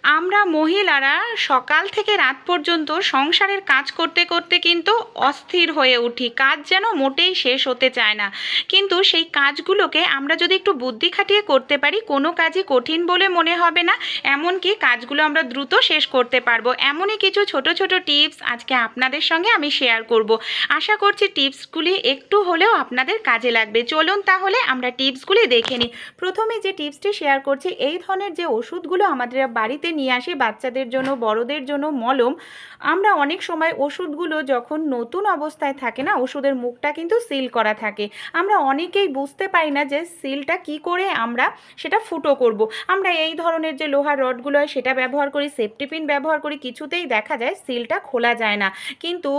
আমরা মহিলারা সকাল থেকে রাত পর্যন্ত সংসারের কাজ করতে করতে কিন্তু অস্থির হয়ে উঠি, কাজ যেন মোটেই শেষ হতে চায় না। কিন্তু সেই কাজগুলোকে আমরা যদি একটু বুদ্ধি খাটিয়ে করতে পারি, কোনো কাজই কঠিন বলে মনে হবে না, এমনকি কাজগুলো আমরা দ্রুত শেষ করতে পারবো। এমনই কিছু ছোট ছোট টিপস আজকে আপনাদের সঙ্গে আমি শেয়ার করব। আশা করছি টিপসগুলি একটু হলেও আপনাদের কাজে লাগবে। চলুন তাহলে আমরা টিপসগুলি দেখে নিই। প্রথমে যে টিপসটি শেয়ার করছি, এই ধরনের যে ওষুধগুলো আমাদের বাড়িতে নিয়ে আসি বাচ্চাদের জন্য, বড়দের জন্য মলম, আমরা অনেক সময় ওষুধগুলো যখন নতুন অবস্থায় থাকে না, ওষুধের মুখটা কিন্তু সিল করা থাকে। আমরা অনেকেই বুঝতে পারি না যে সিলটা কি করে আমরা সেটা ফুটো করব। আমরা এই ধরনের যে লোহার রডগুলো হয় সেটা ব্যবহার করি, সেফটি পিন ব্যবহার করি, কিছুতেই দেখা যায় সিলটা খোলা যায় না। কিন্তু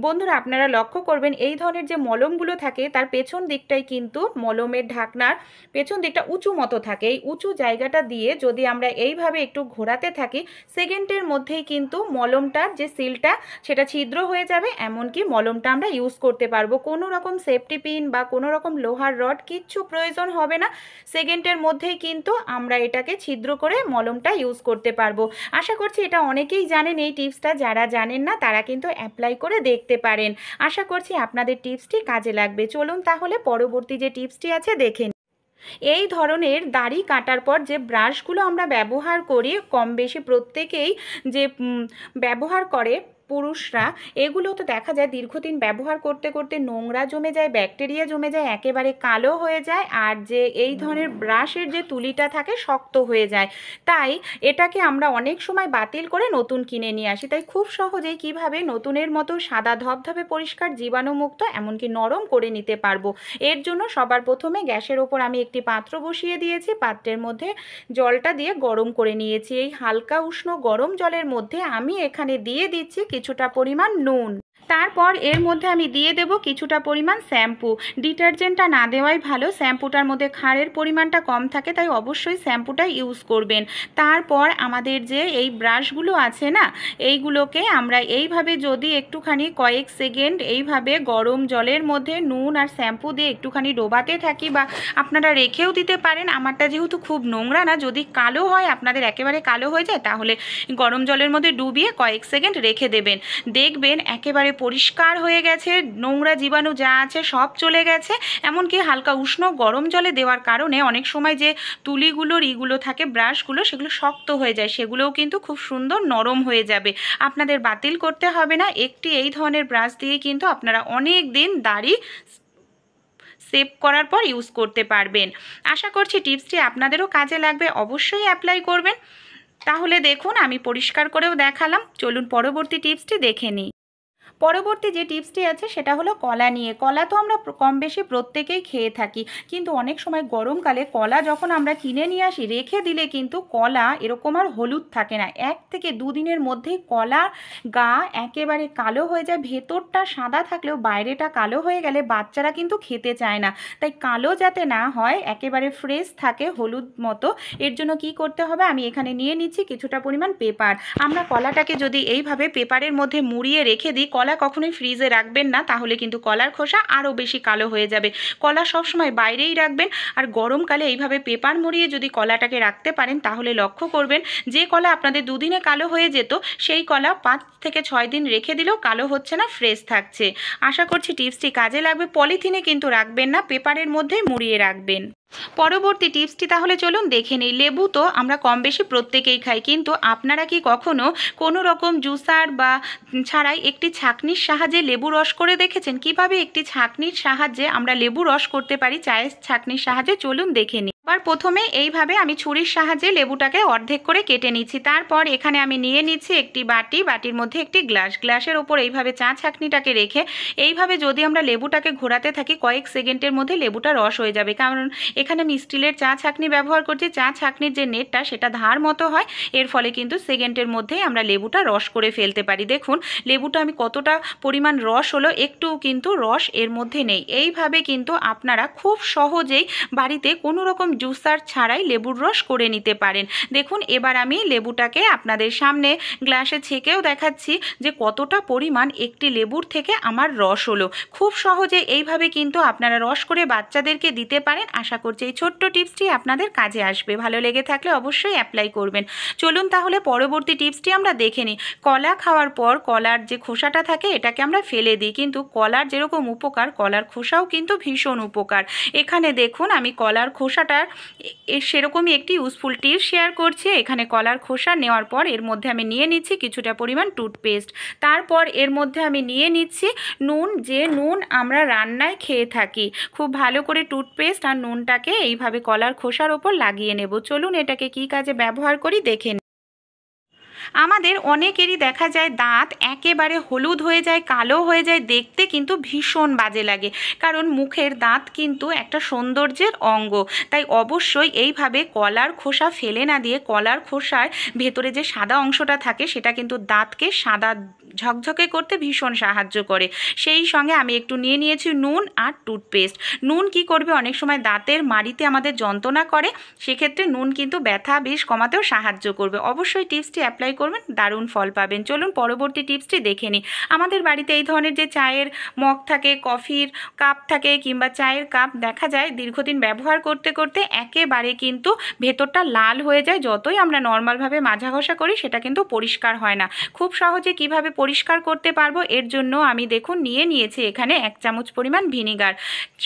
বন্ধুরা, আপনারা লক্ষ্য করবেন এই ধরনের যে মলমগুলো থাকে তার পেছন দিকটাই কিন্তু মলমের ঢাকনার পেছন দিকটা উঁচু মতো থাকে। এই উঁচু জায়গাটা দিয়ে যদি আমরা এইভাবে একটু ঘোরাতে থাকি, সেকেন্ডের মধ্যেই কিন্তু মলমটার যে সিলটা সেটা ছিদ্র হয়ে যাবে, এমনকি মলমটা আমরা ইউজ করতে পারবো। কোনো রকম সেফটি পিন বা কোনো রকম লোহার রড কিচ্ছু প্রয়োজন হবে না, সেকেন্ডের মধ্যেই কিন্তু আমরা এটাকে ছিদ্র করে মলমটা ইউজ করতে পারবো। আশা করছি এটা অনেকেই জানেন এই টিপসটা, যারা জানেন না তারা কিন্তু অ্যাপ্লাই করে দেখতে পারেন। আশা করছি আপনাদের টিপসটি কাজে লাগবে। চলুন তাহলে পরবর্তী যে টিপসটি আছে দেখে নিন। এই ধরনের দাড়ি কাটার পর যে ব্রাশগুলো আমরা ব্যবহার করি, কম বেশি প্রত্যেকেই যে ব্যবহার করে পুরুষরা, এগুলো তো দেখা যায় দীর্ঘদিন ব্যবহার করতে করতে নোংরা জমে যায়, ব্যাকটেরিয়া জমে যায়, একেবারে কালো হয়ে যায়, আর যে এই ধরনের ব্রাশের যে তুলিটা থাকে শক্ত হয়ে যায়। তাই এটাকে আমরা অনেক সময় বাতিল করে নতুন কিনে নিয়ে আসি। তাই খুব সহজেই কিভাবে নতুনের মতো সাদা ধবধবে পরিষ্কার জীবাণুমুক্ত এমনকি নরম করে নিতে পারবো, এর জন্য সবার প্রথমে গ্যাসের ওপর আমি একটি পাত্র বসিয়ে দিয়েছি। পাত্রের মধ্যে জলটা দিয়ে গরম করে নিয়েছি। এই হালকা উষ্ণ গরম জলের মধ্যে আমি এখানে দিয়ে দিচ্ছি কিছুটা পরিমাণ নুন। তারপর এর মধ্যে আমি দিয়ে দেব কিছুটা পরিমাণ শ্যাম্পু। ডিটারজেন্টটা না দেওয়াই ভালো, শ্যাম্পুটার মধ্যে ক্ষারের পরিমাণটা কম থাকে, তাই অবশ্যই শ্যাম্পুটা ইউজ করবেন। তারপর আমাদের যে এই ব্রাশগুলো আছে না, এইগুলোকে আমরা এইভাবে যদি একটুখানি কয়েক সেকেন্ড এইভাবে গরম জলের মধ্যে নুন আর শ্যাম্পু দিয়ে একটুখানি ডোবাতে থাকি, বা আপনারা রেখেও দিতে পারেন। আমারটা যেহেতু খুব নোংরা না, যদি কালো হয়, আপনাদের একেবারে কালো হয়ে যায়, তাহলে গরম জলের মধ্যে ডুবিয়ে কয়েক সেকেন্ড রেখে দেবেন। দেখবেন একেবারে পরিষ্কার হয়ে গেছে, নোংরা জীবাণু যা আছে সব চলে গেছে। এমনকি হালকা উষ্ণ গরম জলে দেওয়ার কারণে অনেক সময় যে তুলিগুলোর ইগুলো থাকে, ব্রাশগুলো, সেগুলো শক্ত হয়ে যায়, সেগুলোও কিন্তু খুব সুন্দর নরম হয়ে যাবে। আপনাদের বাতিল করতে হবে না, একটি এই ধরনের ব্রাশ দিয়ে কিন্তু আপনারা অনেক দিন দাড়ি সেভ করার পর ইউজ করতে পারবেন। আশা করছি টিপসটি আপনাদেরও কাজে লাগবে, অবশ্যই অ্যাপ্লাই করবেন। তাহলে দেখুন আমি পরিষ্কার করেও দেখালাম। চলুন পরবর্তী টিপসটি দেখে নিই। পরবর্তী যে টিপসটি আছে সেটা হলো কলা নিয়ে। কলা তো আমরা কম বেশি প্রত্যেকেই খেয়ে থাকি, কিন্তু অনেক সময় গরমকালে কলা যখন আমরা কিনে নিয়ে আসি, রেখে দিলে কিন্তু কলা এরকম আর হলুদ থাকে না, 1 থেকে 2 দিনের মধ্যেই কলার গা একেবারে কালো হয়ে যায়। ভেতরটা সাদা থাকলেও বাইরেটা কালো হয়ে গেলে বাচ্চারা কিন্তু খেতে চায় না। তাই কালো যাতে না হয়, একেবারে ফ্রেশ থাকে হলুদ মতো, এর জন্য কি করতে হবে, আমি এখানে নিয়ে নিচ্ছি কিছুটা পরিমাণ পেপার। আমরা কলাটাকে যদি এইভাবে পেপারের মধ্যে মুড়িয়ে রেখে দিই, কলা কখনোই ফ্রিজে রাখবেন না, তাহলে কিন্তু কলার খোসা আরও বেশি কালো হয়ে যাবে। কলা সবসময় বাইরেই রাখবেন। আর গরমকালে এইভাবে পেপার মুড়িয়ে যদি কলাটাকে রাখতে পারেন, তাহলে লক্ষ্য করবেন যে কলা আপনাদের 2 দিনে কালো হয়ে যেত, সেই কলা 5 থেকে 6 দিন রেখে দিলেও কালো হচ্ছে না, ফ্রেশ থাকছে। আশা করছি টিপসটি কাজে লাগবে। পলিথিনে কিন্তু রাখবেন না, পেপারের মধ্যেই মুড়িয়ে রাখবেন। পরবর্তী টিপসটি তাহলে চলুন দেখে নিই। লেবু তো আমরা কম বেশি প্রত্যেকেই খাই, কিন্তু আপনারা কি কখনো কোনো রকম জুসার বা ছাড়াই একটি ছাঁকনির সাহায্যে লেবু রস করে দেখেছেন? কিভাবে একটি ছাঁকনির সাহায্যে আমরা লেবু রস করতে পারি, চায়ের ছাঁকনির সাহায্যে, চলুন দেখে নিই। আবার প্রথমে এইভাবে আমি ছুরির সাহায্যে লেবুটাকে অর্ধেক করে কেটে নিচ্ছি। তারপর এখানে আমি নিয়ে নিচ্ছি একটি বাটি, বাটির মধ্যে একটি গ্লাস, গ্লাসের ওপর এইভাবে চা ছাঁকনিটাকে রেখে এইভাবে যদি আমরা লেবুটাকে ঘোরাতে থাকি, কয়েক সেকেন্ডের মধ্যে লেবুটা রস হয়ে যাবে। কারণ এখানে আমি স্টিলের চা ছাঁকনি ব্যবহার করছি, চা ছাঁকনির যে নেটটা সেটা ধার মতো হয়, এর ফলে কিন্তু সেকেন্ডের মধ্যেই আমরা লেবুটা রস করে ফেলতে পারি। দেখুন লেবুটা আমি কতটা পরিমাণ রস হলো, একটুও কিন্তু রস এর মধ্যে নেই। এইভাবে কিন্তু আপনারা খুব সহজেই বাড়িতে কোনো রকম একদম জুসার ছাড়াই লেবুর রস করে নিতে পারেন। দেখুন এবার আমি লেবুটাকে আপনাদের সামনে গ্লাসে ছেঁকেও দেখাচ্ছি যে কতটা পরিমাণ একটি লেবুর থেকে আমার রস হলো। খুব সহজে এইভাবে কিন্তু আপনারা রস করে বাচ্চাদেরকে দিতে পারেন। আশা করছি এই ছোট্ট টিপসটি আপনাদের কাজে আসবে। ভালো লেগে থাকলে অবশ্যই অ্যাপ্লাই করবেন। চলুন তাহলে পরবর্তী টিপসটি আমরা দেখে নিই। কলা খাওয়ার পর কলার যে খোসাটা থাকে এটাকে আমরা ফেলে দিই, কিন্তু কলার যেরকম উপকার কলার খোসাও কিন্তু ভীষণ উপকার। এখানে দেখুন আমি কলার খোসাটার সেরকমই একটি ইউজফুল টিপস শেয়ার করছি। এখানে কলার খোসা নেওয়ার পর এর মধ্যে আমি নিয়ে নিচ্ছি কিছুটা পরিমাণ টুথপেস্ট, তারপর এর মধ্যে আমি নিয়ে নিচ্ছি নুন, যে নুন আমরা রান্নায় খেয়ে থাকি। খুব ভালো করে টুথপেস্ট আর নুনটাকে এইভাবে কলার খোসার ওপর লাগিয়ে নেব। চলুন এটাকে কী কাজে ব্যবহার করি দেখে নিই। আমাদের অনেকেরই দেখা যায় দাঁত একেবারে হলুদ হয়ে যায়, কালো হয়ে যায়, দেখতে কিন্তু ভীষণ বাজে লাগে, কারণ মুখের দাঁত কিন্তু একটা সৌন্দর্যের অঙ্গ। তাই অবশ্যই এইভাবে কলার খোসা ফেলে না দিয়ে কলার খোসার ভেতরে যে সাদা অংশটা থাকে সেটা কিন্তু দাঁতকে সাদা ঝকঝকে করতে ভীষণ সাহায্য করে। সেই সঙ্গে আমি একটু নিয়ে নিয়েছি নুন আর টুথপেস্ট। নুন কি করবে, অনেক সময় দাঁতের মাড়িতে আমাদের যন্ত্রণা করে, সেক্ষেত্রে নুন কিন্তু ব্যথা বেশ কমাতেও সাহায্য করবে। অবশ্যই টিপসটি অ্যাপ্লাই করবেন, দারুণ ফল পাবেন। চলুন পরবর্তী টিপসটি দেখে নিই। আমাদের বাড়িতে এই ধরনের যে চায়ের মগ থাকে, কফির কাপ থাকে কিংবা চায়ের কাপ দেখা যায় দীর্ঘদিন ব্যবহার করতে করতে একেবারে কিন্তু ভেতরটা লাল হয়ে যায়। যতই আমরা নর্মালভাবে মাজা ঘষা করি সেটা কিন্তু পরিষ্কার হয় না। খুব সহজে কিভাবে পরিষ্কার করতে পারবো এর জন্য আমি দেখুন নিয়ে নিয়েছি এখানে 1 চামচ পরিমাণ ভিনিগার,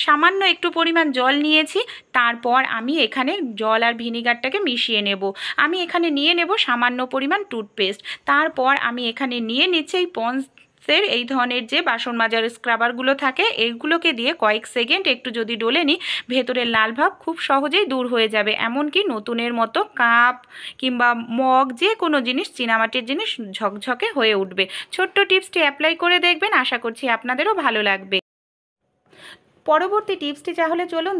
সামান্য একটু পরিমাণ জল নিয়েছি, তারপর আমি এখানে জল আর ভিনিগারটাকে মিশিয়ে নেব। আমি এখানে নিয়ে নেব সামান্য পরিমাণ টুথপেস্ট, তারপর আমি এখানে নিয়ে নিচ্ছি এই পন্ডসের এই ধরনের যে বাসন মাজার স্ক্রাবারগুলো থাকে, এইগুলোকে দিয়ে কয়েক সেকেন্ড একটু যদি ডলে নিই ভেতরের লাল ভাব খুব সহজেই দূর হয়ে যাবে। এমনকি নতুনের মতো কাপ কিংবা মগ যে কোনো জিনিস চীনামাটির জিনিস ঝকঝকে হয়ে উঠবে। ছোট্ট টিপসটি অ্যাপ্লাই করে দেখবেন, আশা করছি আপনাদেরও ভালো লাগবে। পরবর্তী টিপসটি তাহলে চলুন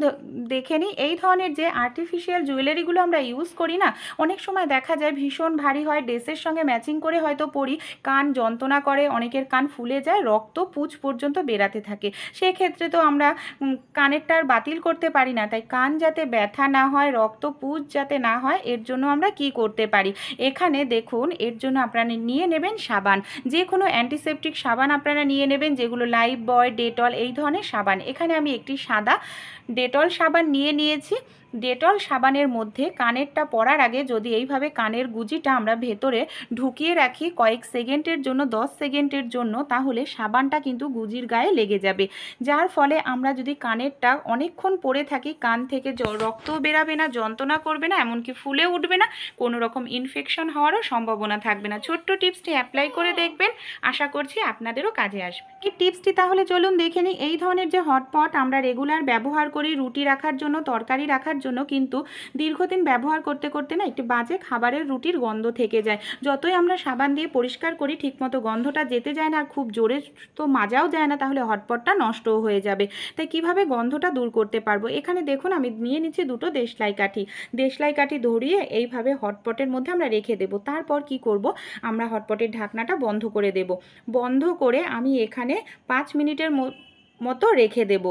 দেখে নিই। এই ধরনের যে আর্টিফিশিয়াল জুয়েলারিগুলো আমরা ইউজ করি না, অনেক সময় দেখা যায় ভীষণ ভারী হয়, ড্রেসের সঙ্গে ম্যাচিং করে হয়তো পরি, কান যন্ত্রণা করে, অনেকের কান ফুলে যায়, রক্ত পুঁজ পর্যন্ত বেরাতে থাকে। সেক্ষেত্রে তো আমরা কানেরটা আর বাতিল করতে পারি না। তাই কান যাতে ব্যথা না হয়, রক্ত পুঁজ যাতে না হয়, এর জন্য আমরা কি করতে পারি, এখানে দেখুন এর জন্য আপনারা নিয়ে নেবেন সাবান। যে কোনো অ্যান্টিসেপটিক সাবান আপনারা নিয়ে নেবেন, যেগুলো লাইফবয়, ডেটল এই ধরনের সাবান। এখানে আমি একটি সাদা ডেটল সাবান নিয়ে নিয়েছি। ডেটল সাবানের মধ্যে কানেরটা পরার আগে যদি এইভাবে কানের গুজিটা আমরা ভেতরে ঢুকিয়ে রাখি কয়েক সেকেন্ডের জন্য, 10 সেকেন্ডের জন্য, তাহলে সাবানটা কিন্তু গুজির গায়ে লেগে যাবে। যার ফলে আমরা যদি কানেরটা অনেকক্ষণ পরে থাকি, কান থেকে রক্তও বেরাবে না, যন্ত্রণা করবে না, এমনকি ফুলে উঠবে না, কোনো রকম ইনফেকশন হওয়ারও সম্ভাবনা থাকবে না। ছোট্ট টিপসটি অ্যাপ্লাই করে দেখবেন, আশা করছি আপনাদেরও কাজে আসবে। এই টিপসটি তাহলে চলুন দেখে নিই। এই ধরনের যে হটপট আমরা রেগুলার ব্যবহার করি রুটি রাখার জন্য, তরকারি রাখার জন্য, কিন্তু দীর্ঘদিন ব্যবহার করতে করতে না একটি বাজে খাবারের রুটির গন্ধ থেকে যায়। যতই আমরা সাবান দিয়ে পরিষ্কার করি ঠিকমতো গন্ধটা যেতে যায় না, আর খুব জোরে তো মাজাও যায় না, তাহলে হটপটটা নষ্টও হয়ে যাবে। তাই কিভাবে গন্ধটা দূর করতে পারবো, এখানে দেখুন আমি নিয়ে নিচ্ছি 2টো দেশলাই কাঠি। দেশলাই কাঠি ধরিয়ে এইভাবে হটপটের মধ্যে আমরা রেখে দেব। তারপর কি করব, আমরা হটপটের ঢাকনাটা বন্ধ করে দেব। বন্ধ করে আমি এখানে 5 মিনিটের মতো রেখে দেব।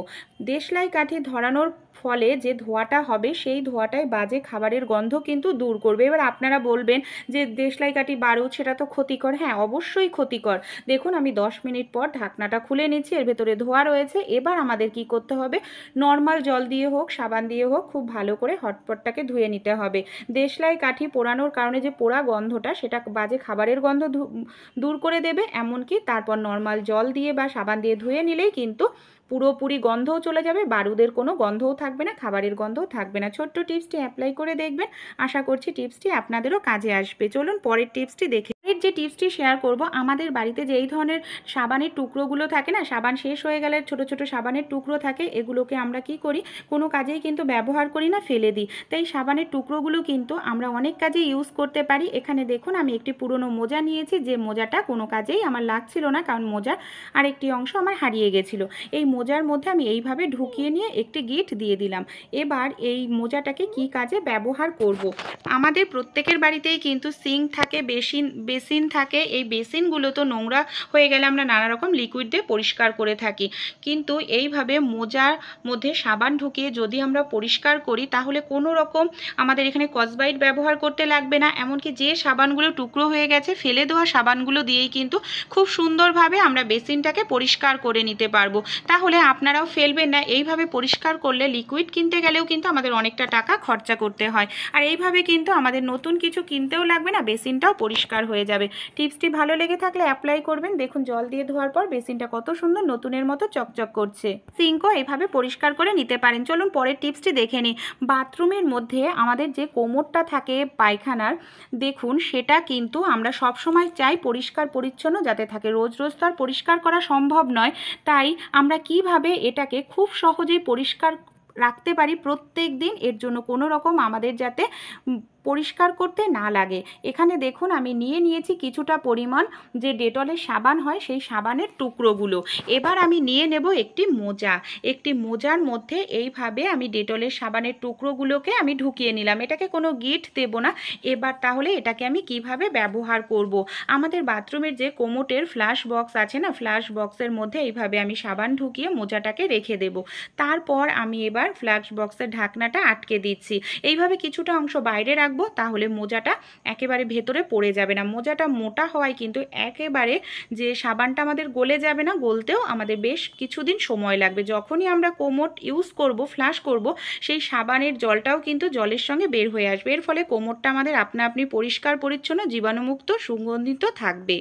দেশলাই কাঠি ধরানোর ফলে যে ধোঁয়াটা হবে সেই ধোঁয়াটাই বাজে খাবারের গন্ধ কিন্তু দূর করবে। এবার আপনারা বলবেন যে দেশলাই কাঠি বারুদ সেটা তো ক্ষতিকর। হ্যাঁ, অবশ্যই ক্ষতিকর। দেখুন আমি 10 মিনিট পর ঢাকনাটা খুলে নিচ্ছি, এর ভেতরে ধোঁয়া রয়েছে। এবার আমাদের কি করতে হবে, নর্মাল জল দিয়ে হোক সাবান দিয়ে হোক খুব ভালো করে হটপটটাকে ধুয়ে নিতে হবে। দেশলাই কাঠি পোড়ানোর কারণে যে পোড়া গন্ধটা সেটা বাজে খাবারের গন্ধ দূর করে দেবে। এমনকি তারপর নর্মাল জল দিয়ে বা সাবান দিয়ে ধুয়ে নিলেই কিন্তু পুরোপুরি গন্ধও চলে যাবে, বারুদের কোনো গন্ধও থাকবে না, খাবারের গন্ধও থাকবে না। ছোট্ট টিপসটি অ্যাপ্লাই করে দেখবেন, আশা করছি টিপসটি আপনাদেরও কাজে আসবে। চলুন পরের টিপসটি দেখে। যে টিপসটি শেয়ার করব, আমাদের বাড়িতে যে এই ধরনের সাবানের টুকরোগুলো থাকে না, সাবান শেষ হয়ে গেলে ছোট ছোট সাবানের টুকরো থাকে, এগুলোকে আমরা কি করি, কোনো কাজেই কিন্তু ব্যবহার করি না, ফেলে দিই। তাই সাবানের টুকরোগুলো কিন্তু আমরা অনেক কাজে ইউজ করতে পারি। এখানে দেখুন আমি একটি পুরনো মোজা নিয়েছি, যে মোজাটা কোনো কাজেই আমার লাগছিল না, কারণ মোজার আরেকটি অংশ আমার হারিয়ে গেছিলো। এই মোজার মধ্যে আমি এইভাবে ঢুকিয়ে নিয়ে একটি গিট দিয়ে দিলাম। এবার এই মোজাটাকে কি কাজে ব্যবহার করব, আমাদের প্রত্যেকের বাড়িতেই কিন্তু সিঙ্ক থাকে, বেসিন বেসিন থাকে, এই বেসিনগুলো তো নোংরা হয়ে গেলে আমরা নানা রকম লিকুইড দিয়ে পরিষ্কার করে থাকি, কিন্তু এইভাবে মোজার মধ্যে সাবান ঢুকিয়ে যদি আমরা পরিষ্কার করি তাহলে কোনো রকম আমাদের এখানে স্কচব্রাইট ব্যবহার করতে লাগবে না। এমনকি যে সাবানগুলো টুকরো হয়ে গেছে ফেলে দেওয়া সাবানগুলো দিয়েই কিন্তু খুব সুন্দরভাবে আমরা বেসিনটাকে পরিষ্কার করে নিতে পারবো। তাহলে আপনারাও ফেলবেন না। এইভাবে পরিষ্কার করলে লিকুইড কিনতে গেলেও কিন্তু আমাদের অনেকটা টাকা খরচা করতে হয়, আর এইভাবে কিন্তু আমাদের নতুন কিছু কিনতেও লাগবে না, বেসিনটাও পরিষ্কার হয়ে যাবে। টিপসটি ভালো লেগে থাকলে অ্যাপ্লাই করবেন। দেখুন জল দিয়ে ধোয়ার পর বেসিনটা কত সুন্দর নতুনের মতো চকচক করছে। সিঙ্কও এইভাবে পরিষ্কার করে নিতে পারেন। চলুন পরের টিপসটি দেখে নিই। বাথরুমের মধ্যে আমাদের যে কোমরটা থাকে পায়খানার, দেখুন সেটা কিন্তু আমরা সব সময় চাই পরিষ্কার পরিচ্ছন্ন যাতে থাকে। রোজ রোজ তো আর পরিষ্কার করা সম্ভব নয়, তাই আমরা কিভাবে এটাকে খুব সহজেই পরিষ্কার রাখতে পারি প্রত্যেক দিন, এর জন্য কোনো রকম আমাদের যাতে পরিষ্কার করতে না লাগে। এখানে দেখুন আমি নিয়ে নিয়েছি কিছুটা পরিমাণ যে ডেটলের সাবান হয় সেই সাবানের টুকরোগুলো। এবার আমি নিয়ে নেব একটি মোজা। একটি মোজার মধ্যে এইভাবে আমি ডেটলের সাবানের টুকরোগুলোকে আমি ঢুকিয়ে নিলাম। এটাকে কোনো গিঁট দেব না। এবার তাহলে এটাকে আমি কিভাবে ব্যবহার করব। আমাদের বাথরুমের যে কোমোটের ফ্লাশ বক্স আছে না, ফ্লাশ বক্সের মধ্যে এইভাবে আমি সাবান ঢুকিয়ে মোজাটাকে রেখে দেব। তারপর আমি এবার ফ্লাশ বক্সের ঢাকনাটা আটকে দিচ্ছি। এইভাবে কিছুটা অংশ বাইরে রাখবো, তাহলে মোজাটা একেবারে ভেতরে পড়ে যাবে না। মোজাটা মোটা হওয়ায় কিন্তু একেবারে যে সাবানটা আমাদের গলে যাবে না, গলতেও আমাদের বেশ কিছুদিন সময় লাগবে। যখনই আমরা কোমোট ইউজ করব, ফ্লাশ করব, সেই সাবানের জলটাও কিন্তু জলের সঙ্গে বের হয়ে আসবে। এর ফলে কোমোটটা আমাদের আপনা আপনি পরিষ্কার পরিচ্ছন্ন জীবাণুমুক্ত সুগন্ধিত থাকবে।